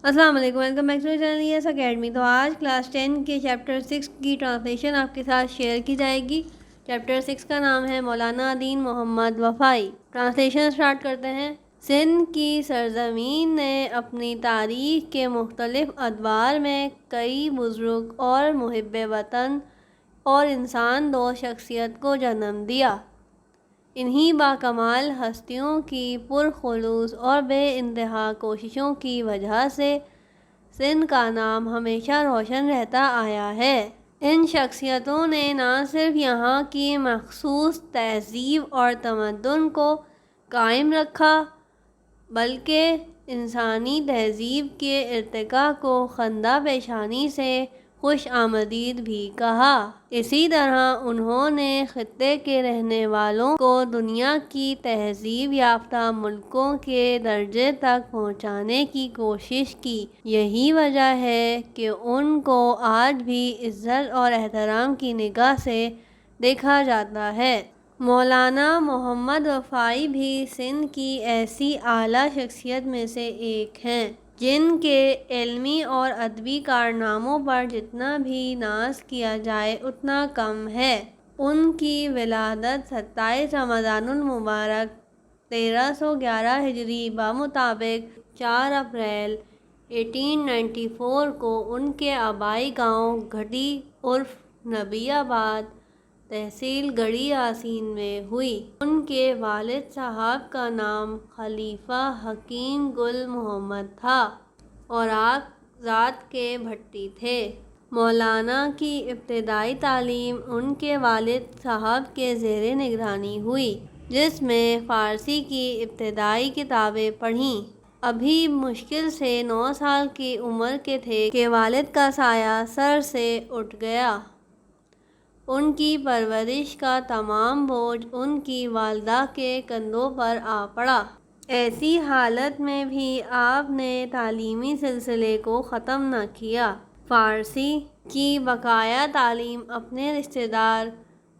السلام علیکم، welcome back to channel S academy. تو آج کلاس 10 کے چیپٹر 6 کی ٹرانسلیشن آپ کے ساتھ شیئر کی جائے گی۔ چیپٹر 6 کا نام ہے مولانا دین محمد وفائی۔ ٹرانسلیشن سٹارٹ کرتے ہیں۔ سندھ کی سرزمین نے اپنی تاریخ کے مختلف ادوار میں کئی بزرگ اور محب وطن اور انسان دوست شخصیت کو جنم دیا۔ انہی باکمال ہستیوں کی پرخلوص اور بے انتہا کوششوں کی وجہ سے سندھ کا نام ہمیشہ روشن رہتا آیا ہے۔ ان شخصیتوں نے نہ صرف یہاں کی مخصوص تہذیب اور تمدن کو قائم رکھا بلکہ انسانی تہذیب کے ارتقاء کو خندہ پیشانی سے خوش آمدید بھی کہا۔ اسی طرح انہوں نے خطے کے رہنے والوں کو دنیا کی تہذیب یافتہ ملکوں کے درجے تک پہنچانے کی کوشش کی۔ یہی وجہ ہے کہ ان کو آج بھی عزت اور احترام کی نگاہ سے دیکھا جاتا ہے۔ مولانا محمد وفائی بھی سندھ کی ایسی اعلیٰ شخصیت میں سے ایک ہیں جن کے علمی اور ادبی کارناموں پر جتنا بھی ناز کیا جائے اتنا کم ہے۔ ان کی ولادت 27 رمضان المبارک 1311 ہجری بمطابق 4 اپریل 1894 کو ان کے آبائی گاؤں گھٹی عرف نبی آباد تحصیل گڑھی یاسین میں ہوئی۔ ان کے والد صاحب کا نام خلیفہ حکیم گل محمد تھا اور آپ ذات کے بھٹی تھے۔ مولانا کی ابتدائی تعلیم ان کے والد صاحب کے زیر نگرانی ہوئی، جس میں فارسی کی ابتدائی کتابیں پڑھیں۔ ابھی مشکل سے 9 سال کی عمر کے تھے کہ والد کا سایہ سر سے اٹھ گیا۔ ان کی پرورش کا تمام بوجھ ان کی والدہ کے کندھوں پر آ پڑا۔ ایسی حالت میں بھی آپ نے تعلیمی سلسلے کو ختم نہ کیا۔ فارسی کی بقایا تعلیم اپنے رشتہ دار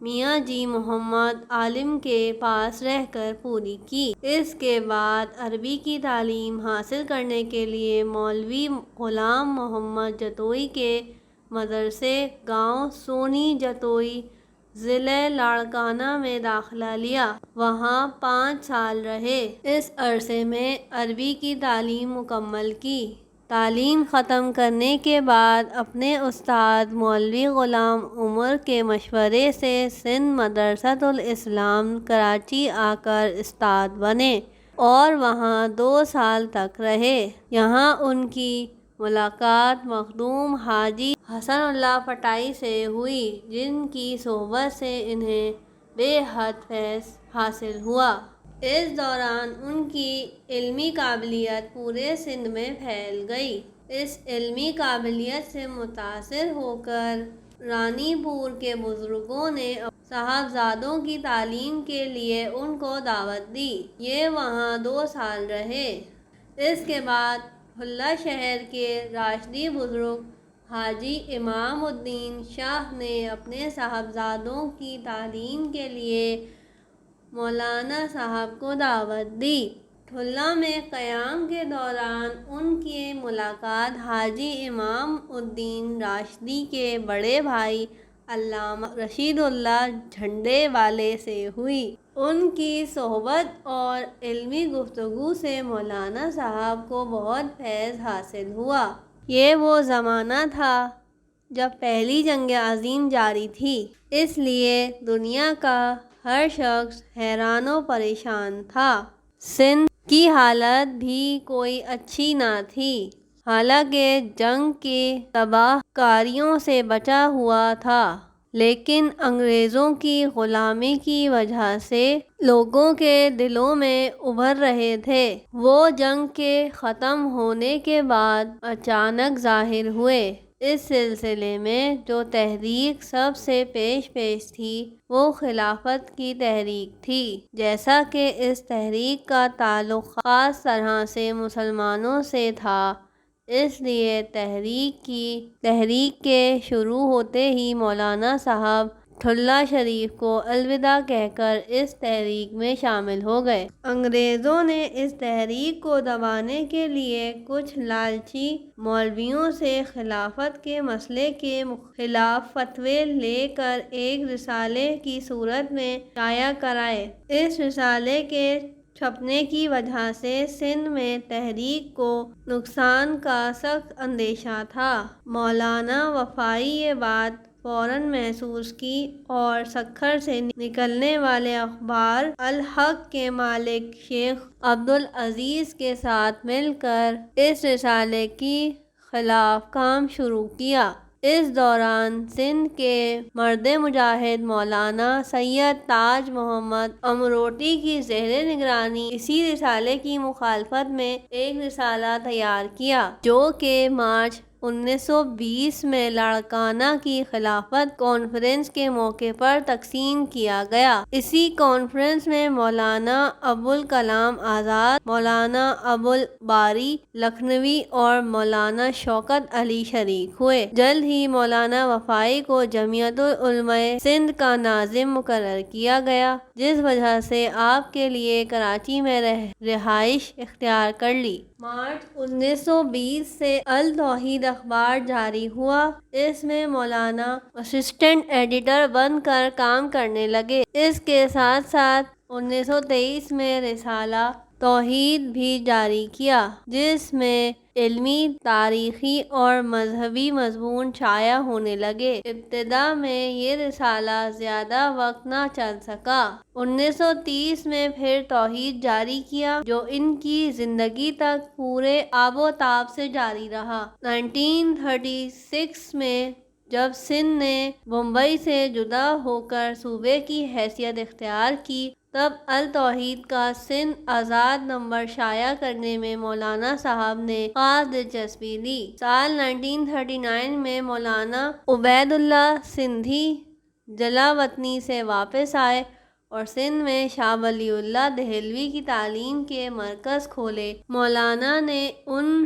میاں جی محمد عالم کے پاس رہ کر پوری کی۔ اس کے بعد عربی کی تعلیم حاصل کرنے کے لیے مولوی غلام محمد جتوئی کے مدرسے گاؤں سونی جتوئی ضلع لاڑکانہ میں داخلہ لیا۔ وہاں 5 سال رہے۔ اس عرصے میں عربی کی تعلیم مکمل کی۔ تعلیم ختم کرنے کے بعد اپنے استاد مولوی غلام عمر کے مشورے سے سندھ مدرسۃ الاسلام کراچی آ کر استاد بنے اور وہاں 2 سال تک رہے۔ یہاں ان کی ملاقات مخدوم حاجی حسن اللہ پٹائی سے ہوئی، جن کی صحبت سے انہیں بے حد فیض حاصل ہوا۔ اس دوران ان کی علمی قابلیت پورے سندھ میں پھیل گئی۔ اس علمی قابلیت سے متاثر ہو کر رانی پور کے بزرگوں نے صاحبزادوں کی تعلیم کے لیے ان کو دعوت دی۔ یہ وہاں 2 سال رہے۔ اس کے بعد حلہ شہر کے راشدی بزرگ حاجی امام الدین شاہ نے اپنے صاحبزادوں کی تعلیم کے لیے مولانا صاحب کو دعوت دی۔ حلہ میں قیام کے دوران ان کی ملاقات حاجی امام الدین راشدی کے بڑے بھائی علامہ رشید اللہ جھنڈے والے سے ہوئی۔ ان کی صحبت اور علمی گفتگو سے مولانا صاحب کو بہت فیض حاصل ہوا۔ یہ وہ زمانہ تھا جب پہلی جنگ عظیم جاری تھی، اس لیے دنیا کا ہر شخص حیران و پریشان تھا۔ سندھ کی حالت بھی کوئی اچھی نہ تھی، حالانکہ جنگ کی تباہ کاریوں سے بچا ہوا تھا، لیکن انگریزوں کی غلامی کی وجہ سے لوگوں کے دلوں میں ابھر رہے تھے۔ وہ جنگ کے ختم ہونے کے بعد اچانک ظاہر ہوئے۔ اس سلسلے میں جو تحریک سب سے پیش تھی وہ خلافت کی تحریک تھی۔ جیسا کہ اس تحریک کا تعلق خاص طرح سے مسلمانوں سے تھا، اس لیے تحریک کے شروع ہوتے ہی مولانا صاحب بیت اللہ شریف کو الوداع کہہ کر اس تحریک میں شامل ہو گئے۔ انگریزوں نے اس تحریک کو دبانے کے لیے کچھ لالچی مولویوں سے خلافت کے مسئلے کے خلاف فتوے لے کر ایک رسالے کی صورت میں شائع کرائے۔ اس رسالے کے چھپنے کی وجہ سے سندھ میں تحریک کو نقصان کا سخت اندیشہ تھا۔ مولانا وفائی یہ بات فوراً محسوس کی اور سکھر سے نکلنے والے اخبار الحق کے مالک شیخ عبدالعزیز کے ساتھ مل کر اس رسالے کی خلاف کام شروع کیا۔ اس دوران سندھ کے مرد مجاہد مولانا سید تاج محمد امروٹی کی زیر نگرانی اسی رسالے کی مخالفت میں ایک رسالہ تیار کیا، جو کہ مارچ 1920 میں لاڑکانہ کی خلافت کانفرنس کے موقع پر تقسیم کیا گیا۔ اسی کانفرنس میں مولانا ابوالکلام آزاد، مولانا ابوالباری لکھنوی اور مولانا شوکت علی شریک ہوئے۔ جلد ہی مولانا وفائی کو جمعیت العلماء سندھ کا ناظم مقرر کیا گیا، جس وجہ سے آپ کے لیے کراچی میں رہائش اختیار کر لی۔ مارچ 1920 سے التوحید اخبار جاری ہوا۔ اس میں مولانا اسسٹنٹ ایڈیٹر بن کر کام کرنے لگے۔ اس کے ساتھ ساتھ 1923 میں رسالہ توحید بھی جاری کیا، جس میں علمی، تاریخی اور مذہبی مضمون شائع ہونے لگے۔ ابتدا میں یہ رسالہ زیادہ وقت نہ چل سکا۔ 1930 میں پھر توحید جاری کیا، جو ان کی زندگی تک پورے آب و تاب سے جاری رہا۔ 1936 میں جب سندھ نے بمبئی سے جدا ہو کر صوبے کی حیثیت اختیار کی، تب التوحید کا سندھ آزاد نمبر شائع کرنے میں مولانا صاحب نے خاص دلچسپی لی۔ سال 1939 میں مولانا عبید اللہ سندھی جلا وطنی سے واپس آئے اور سندھ میں شاہ ولی اللہ دہلوی کی تعلیم کے مرکز کھولے۔ مولانا نے ان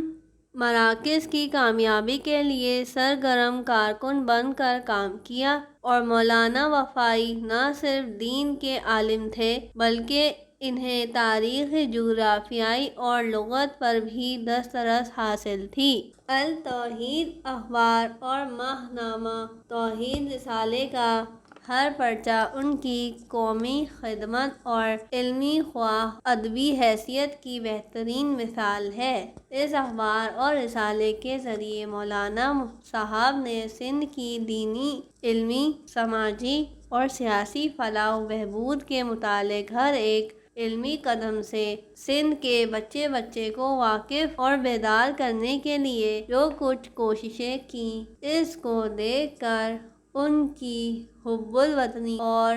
مراکز کی کامیابی کے لیے سرگرم کارکن بن کر کام کیا، اور مولانا وفائی نہ صرف دین کے عالم تھے بلکہ انہیں تاریخ، جغرافیائی اور لغت پر بھی دسترس حاصل تھی۔ التوحید اخبار اور ماہنامہ توحید رسالے کا ہر پرچہ ان کی قومی خدمت اور علمی خواہ ادبی حیثیت کی بہترین مثال ہے۔ اس اخبار اور رسالے کے ذریعے مولانا صاحب نے سندھ کی دینی، علمی، سماجی اور سیاسی فلاح و بہبود کے متعلق ہر ایک علمی قدم سے سندھ کے بچے کو واقف اور بیدار کرنے کے لیے جو کچھ کوششیں کیں، اس کو دیکھ کر ان کی حب الوطنی اور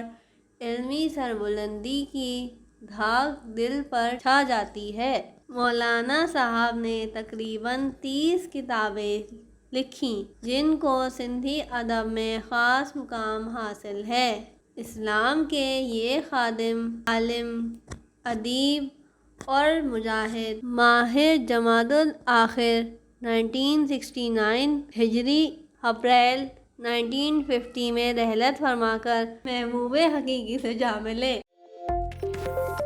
علمی سربلندی کی دھاک دل پر چھا جاتی ہے۔ مولانا صاحب نے تقریباً 30 کتابیں لکھیں، جن کو سندھی ادب میں خاص مقام حاصل ہے۔ اسلام کے یہ خادم، عالم، ادیب اور مجاہد ماہ جمادی الآخر 1969 ہجری اپریل 1950 میں رحلت فرما کر محبوب حقیقی سے جا ملے۔